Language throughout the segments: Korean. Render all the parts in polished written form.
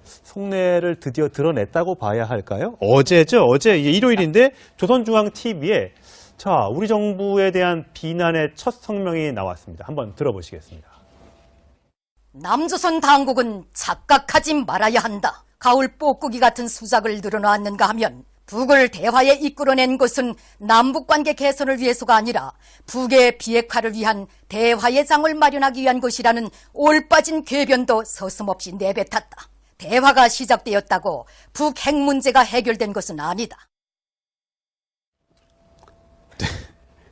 속내를 드디어 드러냈다고 봐야 할까요? 어제죠. 어제 이게 일요일인데 조선중앙TV에 자, 우리 정부에 대한 비난의 첫 성명이 나왔습니다. 한번 들어보시겠습니다. 남조선 당국은 착각하지 말아야 한다. 가을 뽀꾸기 같은 수작을 늘어놓았는가 하면 북을 대화에 이끌어낸 것은 남북관계 개선을 위해서가 아니라 북의 비핵화를 위한 대화의 장을 마련하기 위한 것이라는 올빠진 궤변도 서슴없이 내뱉었다. 대화가 시작되었다고 북 핵 문제가 해결된 것은 아니다.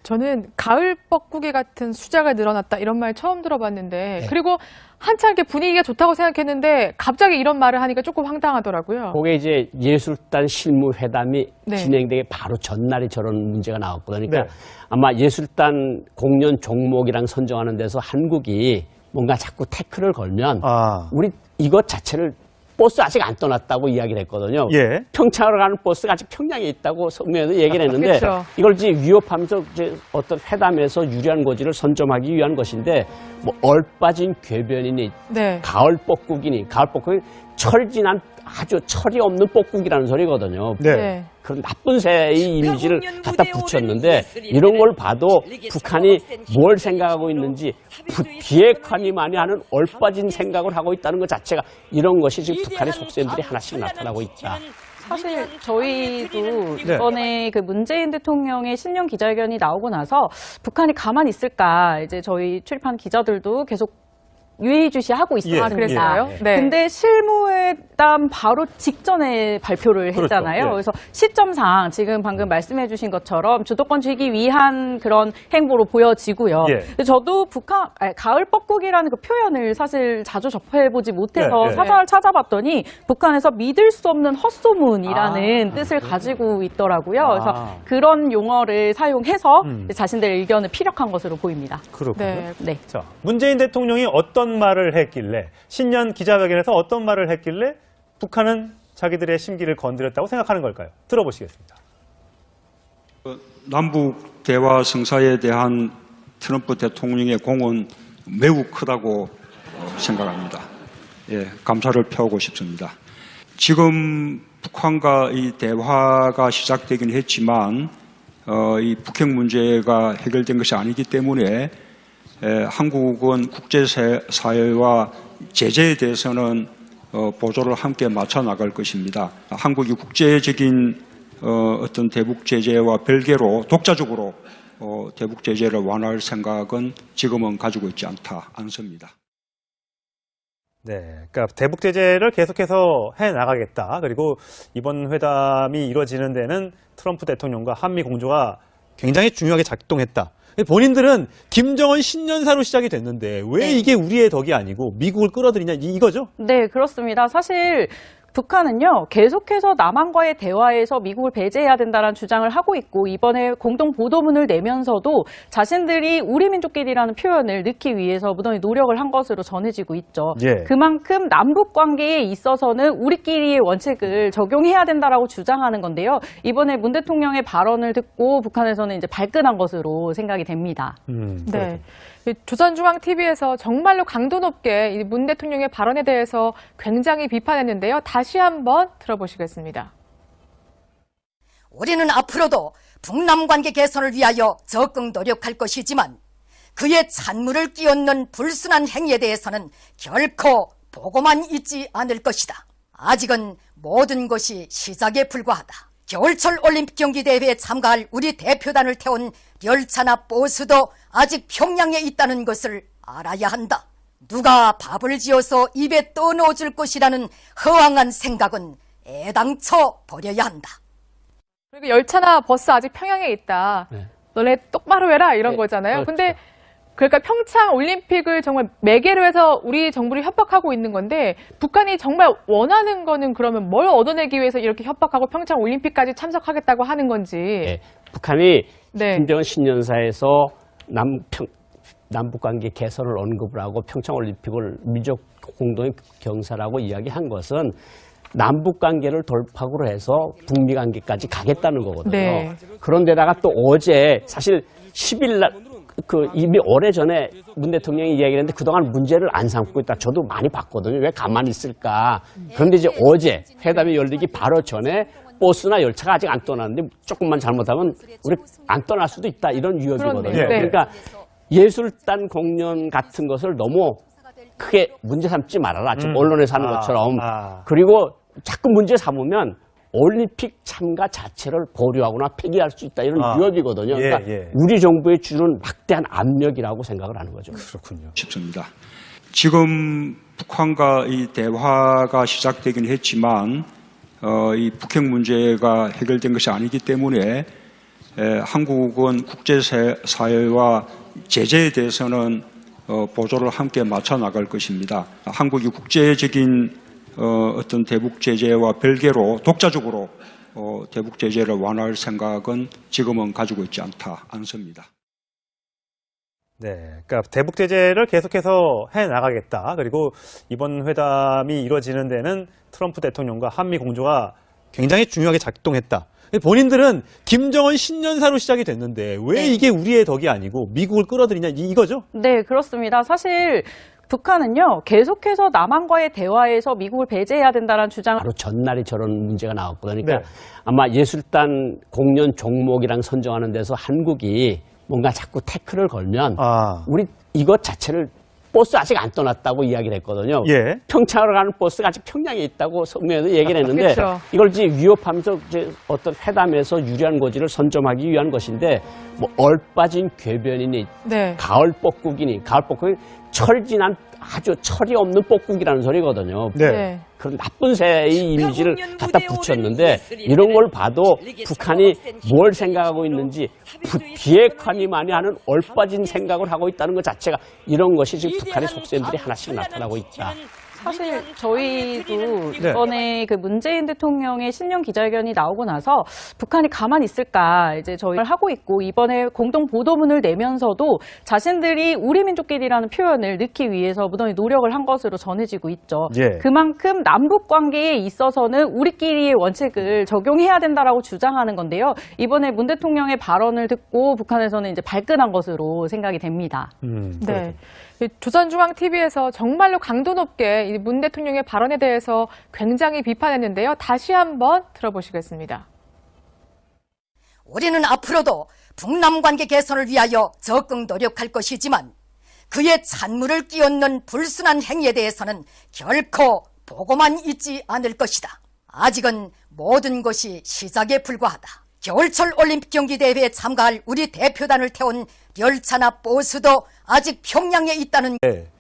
저는 가을 뻐꾸기 같은 수작을 늘어났다 이런 말 처음 들어봤는데 그리고 한참 이렇게 분위기가 좋다고 생각했는데 갑자기 이런 말을 하니까 조금 황당하더라고요. 그게 이제 예술단 실무회담이 진행되기 바로 전날에 저런 문제가 나왔거든요. 그러니까 아마 예술단 공연 종목이랑 선정하는 데서 한국이 뭔가 자꾸 태클을 걸면 우리 이것 자체를 버스 아직 안 떠났다고 이야기를 했거든요. 평창으로 가는 버스가 아직 평양에 있다고 성명에도 얘기를 했는데 이걸 이제 위협하면서 이제 어떤 회담에서 유리한 고지를 선점하기 위한 것인데 뭐 얼빠진 궤변이니 가을 뻐꾸기니 가을 뻐꾸기 철진한 아주 철이 없는 뻐꾸기라는 소리거든요. 그런 나쁜 새의 이미지를 갖다 붙였는데 이런 걸 봐도 북한이 뭘 생각하고 있는지 비핵화니 많이 하는 얼빠진 생각을 하고 있다는 것 자체가 이런 것이 지금 북한의 속셈들이 하나씩 나타나고 있다. 사실 저희도 이번에 그 문재인 대통령의 신년 기자회견이 나오고 나서 북한이 가만히 있을까 이제 저희 출입한 기자들도 계속 유의주시하고 있었습니다. 근데 실무회담 바로 직전에 발표를 했잖아요. 그래서 시점상 지금 방금 말씀해 주신 것처럼 주도권 쥐기 위한 그런 행보로 보여지고요. 저도 북한 가을 뻐꾸기라는 그 표현을 사실 자주 접해보지 못해서 사전을 찾아봤더니 북한에서 믿을 수 없는 헛소문이라는 뜻을 가지고 있더라고요. 그래서 그런 용어를 사용해서 자신들의 의견을 피력한 것으로 보입니다. 그렇군요. 자, 문재인 대통령이 어떤 말을 했길래 신년 기자회견에서 어떤 말을 했길래 북한은 자기들의 심기를 건드렸다고 생각하는 걸까요? 들어보시겠습니다. 남북 대화 성사에 대한 트럼프 대통령의 공은 매우 크다고 생각합니다. 감사를 표하고 싶습니다. 지금 북한과 이 대화가 시작되긴 했지만 이 북핵 문제가 해결된 것이 아니기 때문에 한국은 국제사회와 제재에 대해서는 보조를 함께 맞춰 나갈 것입니다. 한국이 국제적인 어떤 대북 제재와 별개로 독자적으로 대북 제재를 완화할 생각은 지금은 가지고 있지 않습니다. 그러니까 대북 제재를 계속해서 해 나가겠다. 그리고 이번 회담이 이루어지는 데는 트럼프 대통령과 한미 공조가 굉장히 중요하게 작동했다. 본인들은 김정은 신년사로 시작이 됐는데 왜 이게 우리의 덕이 아니고 미국을 끌어들이냐 이거죠? 네, 그렇습니다. 사실 북한은요, 계속해서 남한과의 대화에서 미국을 배제해야 된다는 주장을 하고 있고 이번에 공동 보도문을 내면서도 자신들이 우리 민족끼리라는 표현을 넣기 위해서 무던히 노력을 한 것으로 전해지고 있죠. 그만큼 남북 관계에 있어서는 우리끼리의 원칙을 적용해야 된다라고 주장하는 건데요. 이번에 문 대통령의 발언을 듣고 북한에서는 이제 발끈한 것으로 생각이 됩니다. 조선중앙TV에서 정말로 강도 높게 문 대통령의 발언에 대해서 굉장히 비판했는데요. 다시 한번 들어보시겠습니다. 우리는 앞으로도 북남 관계 개선을 위하여 적극 노력할 것이지만 그의 찬물을 끼얹는 불순한 행위에 대해서는 결코 보고만 있지 않을 것이다. 아직은 모든 것이 시작에 불과하다. 겨울철 올림픽 경기대회에 참가할 우리 대표단을 태운 열차나 버스도 아직 평양에 있다는 것을 알아야 한다. 누가 밥을 지어서 입에 떠넣어줄 것이라는 허황한 생각은 애당초 버려야 한다. 그리고 열차나 버스 아직 평양에 있다. 너네 똑바로 해라 이런 거잖아요. 근데 그러니까 평창 올림픽을 정말 매개로 해서 우리 정부를 협박하고 있는 건데 북한이 정말 원하는 거는 그러면 뭘 얻어내기 위해서 이렇게 협박하고 평창 올림픽까지 참석하겠다고 하는 건지. 북한이 김정은 신년사에서 남북관계 개선을 언급을 하고 평창 올림픽을 민족 공동의 경사라고 이야기한 것은 남북관계를 돌파구로 해서 북미관계까지 가겠다는 거거든요. 그런데다가 또 어제 사실 10일 날 이미 오래전에 문 대통령이 이야기했는데 그동안 문제를 안 삼고 있다. 저도 많이 봤거든요. 왜 가만히 있을까. 그런데 이제 어제 회담이 열리기 바로 전에 버스나 열차가 아직 안 떠났는데 조금만 잘못하면 우리 안 떠날 수도 있다. 이런 위협이거든요. 그렇네요. 네. 그러니까 예술단 공연 같은 것을 너무 크게 문제 삼지 말아라. 지금 언론에서 하는 것처럼. 그리고 자꾸 문제 삼으면 올림픽 참가 자체를 보류하거나 폐기할 수 있다. 이런 위협이거든요. 그러니까 우리 정부에 주는 막대한 압력이라고 생각을 하는 거죠. 그렇군요. 싶습니다. 지금 북한과 이 대화가 시작되긴 했지만 이 북핵 문제가 해결된 것이 아니기 때문에 한국은 국제사회와 제재에 대해서는 보조를 함께 맞춰 나갈 것입니다. 한국이 국제적인 어떤 대북 제재와 별개로 독자적으로 대북 제재를 완화할 생각은 지금은 가지고 있지 않습니다. 네, 그러니까 대북 제재를 계속해서 해 나가겠다. 그리고 이번 회담이 이루어지는 데는 트럼프 대통령과 한미 공조가 굉장히 중요하게 작동했다. 본인들은 김정은 신년사로 시작이 됐는데 왜 이게 우리의 덕이 아니고 미국을 끌어들이냐 이거죠? 네, 그렇습니다. 사실 북한은요, 계속해서 남한과의 대화에서 미국을 배제해야 된다는 주장을 바로 전날에 저런 문제가 나왔거든요. 그러니까 아마 예술단 공연 종목이랑 선정하는 데서 한국이 뭔가 자꾸 태클을 걸면 우리 이것 자체를 버스 아직 안 떠났다고 이야기를 했거든요. 평창으로 가는 버스가 아직 평양에 있다고 성명에서 얘기를 했는데 이걸 이제 위협하면서 이제 어떤 회담에서 유리한 고지를 선점하기 위한 것인데 뭐 얼빠진 궤변이니 가을 뻐국이니 가을 뻐국이 철진한 아주 철이 없는 뻐국이라는 소리거든요. 그런 나쁜 새의 이미지를 갖다 붙였는데 이런 걸 봐도 북한이 뭘 생각하고 있는지 비핵화니만이 하는 얼빠진 생각을 하고 있다는 것 자체가 이런 것이 지금 북한의 속셈들이 하나씩 나타나고 있다. 사실 저희도 이번에 그 문재인 대통령의 신년 기자회견이 나오고 나서 북한이 가만히 있을까 이제 저희를 하고 있고 이번에 공동 보도문을 내면서도 자신들이 우리 민족끼리라는 표현을 넣기 위해서 무던히 노력을 한 것으로 전해지고 있죠. 그만큼 남북 관계에 있어서는 우리끼리의 원칙을 적용해야 된다라고 주장하는 건데요. 이번에 문 대통령의 발언을 듣고 북한에서는 이제 발끈한 것으로 생각이 됩니다. 네. 조선중앙TV에서 정말로 강도 높게 문 대통령의 발언에 대해서 굉장히 비판했는데요. 다시 한번 들어보시겠습니다. 우리는 앞으로도 북남 관계 개선을 위하여 적극 노력할 것이지만 그의 찬물을 끼얹는 불순한 행위에 대해서는 결코 보고만 있지 않을 것이다. 아직은 모든 것이 시작에 불과하다. 겨울철 올림픽 경기대회에 참가할 우리 대표단을 태운 열차나 버스도 아직 평양에 있다는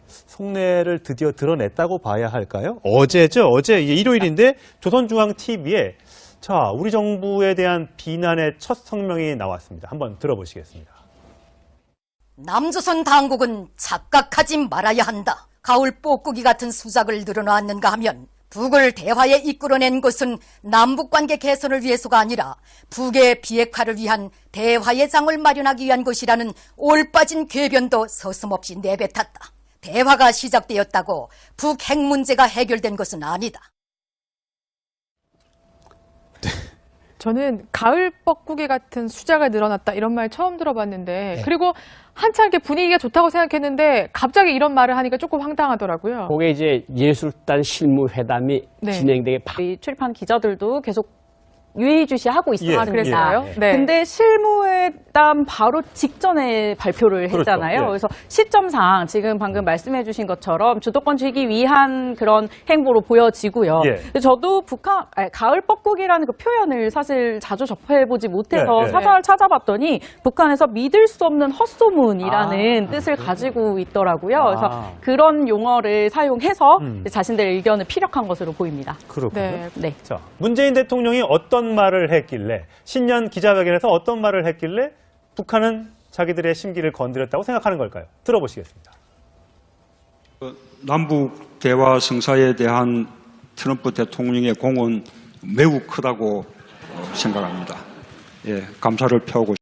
속내를 드디어 드러냈다고 봐야 할까요? 어제죠. 어제 일요일인데 조선중앙TV에 자, 우리 정부에 대한 비난의 첫 성명이 나왔습니다. 한번 들어보시겠습니다. 남조선 당국은 착각하지 말아야 한다. 가을 뻐꾸기 같은 수작을 늘어놓았는가 하면 북을 대화에 이끌어낸 것은 남북관계 개선을 위해서가 아니라 북의 비핵화를 위한 대화의 장을 마련하기 위한 것이라는 올빠진 궤변도 서슴없이 내뱉었다. 대화가 시작되었다고 북 핵 문제가 해결된 것은 아니다. 저는 가을 뻐꾸기 같은 수작을 늘어났다 이런 말 처음 들어봤는데 그리고 한창 이렇게 분위기가 좋다고 생각했는데 갑자기 이런 말을 하니까 조금 황당하더라고요. 그게 이제 예술단 실무회담이 진행되게 출입한 기자들도 계속 유의주시하고 있습니다. 그랬어요? 근데 실무회담 바로 직전에 발표를 했잖아요. 그래서 시점상 지금 방금 말씀해 주신 것처럼 주도권 쥐기 위한 그런 행보로 보여지고요. 저도 북한 가을 뻐꾸기라는 그 표현을 사실 자주 접해보지 못해서 사전을 찾아봤더니 북한에서 믿을 수 없는 헛소문이라는 뜻을 가지고 있더라고요. 그래서 그런 용어를 사용해서 자신들의 의견을 피력한 것으로 보입니다. 그렇군요. 자, 문재인 대통령이 어떤 말을 했길래 신년 기자회견에서 어떤 말을 했길래 북한은 자기들의 심기를 건드렸다고 생각하는 걸까요? 들어보시겠습니다. 남북 대화 성사에 대한 트럼프 대통령의 공은 매우 크다고 생각합니다. 감사를 표하고